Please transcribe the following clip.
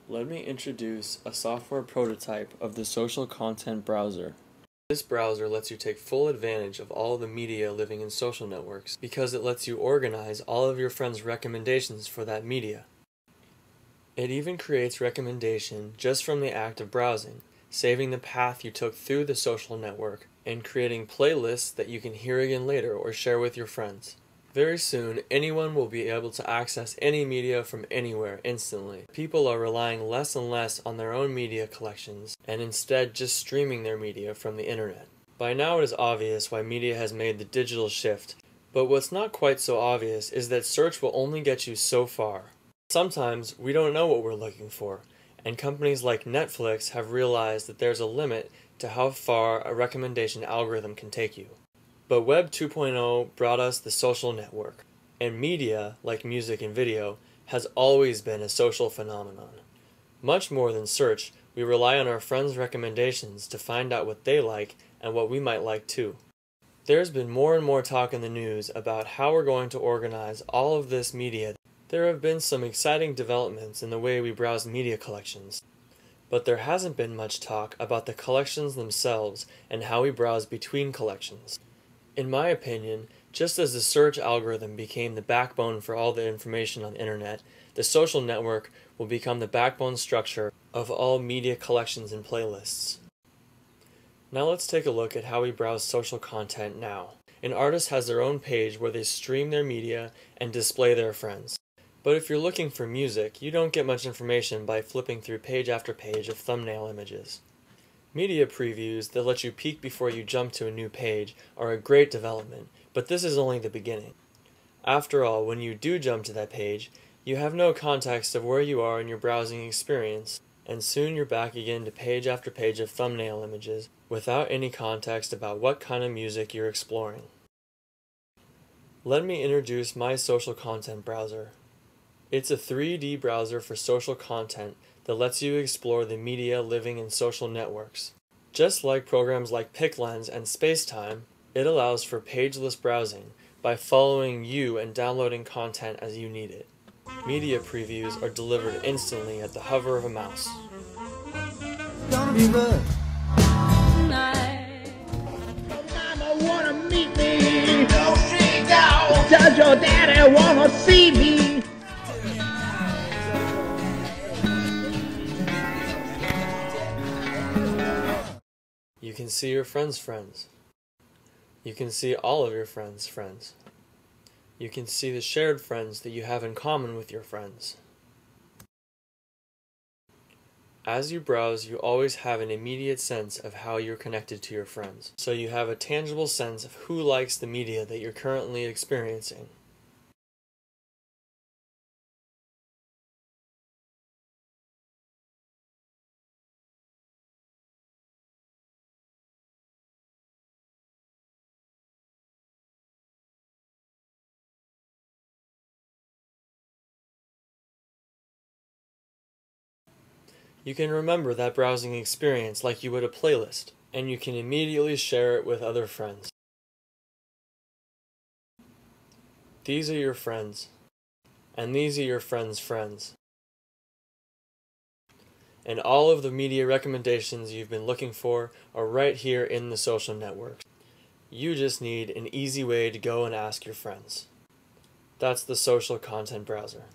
Let me introduce a software prototype of the social content browser. This browser lets you take full advantage of all the media living in social networks because it lets you organize all of your friends' recommendations for that media. It even creates recommendation just from the act of browsing, saving the path you took through the social network and creating playlists that you can hear again later or share with your friends. Very soon, anyone will be able to access any media from anywhere instantly. People are relying less and less on their own media collections and instead just streaming their media from the internet. By now it is obvious why media has made the digital shift, but what's not quite so obvious is that search will only get you so far. Sometimes we don't know what we're looking for, and companies like Netflix have realized that there's a limit to how far a recommendation algorithm can take you. But Web 2.0 brought us the social network, and media, like music and video, has always been a social phenomenon. Much more than search, we rely on our friends' recommendations to find out what they like and what we might like too. There's been more and more talk in the news about how we're going to organize all of this media. There have been some exciting developments in the way we browse media collections, but there hasn't been much talk about the collections themselves and how we browse between collections. In my opinion, just as the search algorithm became the backbone for all the information on the internet, the social network will become the backbone structure of all media collections and playlists. Now let's take a look at how we browse social content now. An artist has their own page where they stream their media and display their friends. But if you're looking for music, you don't get much information by flipping through page after page of thumbnail images. Media previews that let you peek before you jump to a new page are a great development, but this is only the beginning. After all, when you do jump to that page, you have no context of where you are in your browsing experience, and soon you're back again to page after page of thumbnail images without any context about what kind of music you're exploring. Let me introduce my social content browser. It's a 3D browser for social content that lets you explore the media living in social networks. Just like programs like PicLens and Spacetime, it allows for pageless browsing by following you and downloading content as you need it. Media previews are delivered instantly at the hover of a mouse. Gonna be good. Mama wanna meet me. Don't street down. Does your daddy wanna see me? You can see your friends' friends. You can see all of your friends' friends. You can see the shared friends that you have in common with your friends. As you browse, you always have an immediate sense of how you're connected to your friends, so you have a tangible sense of who likes the media that you're currently experiencing. You can remember that browsing experience like you would a playlist, and you can immediately share it with other friends. These are your friends, and these are your friends' friends. And all of the media recommendations you've been looking for are right here in the social networks. You just need an easy way to go and ask your friends. That's the social content browser.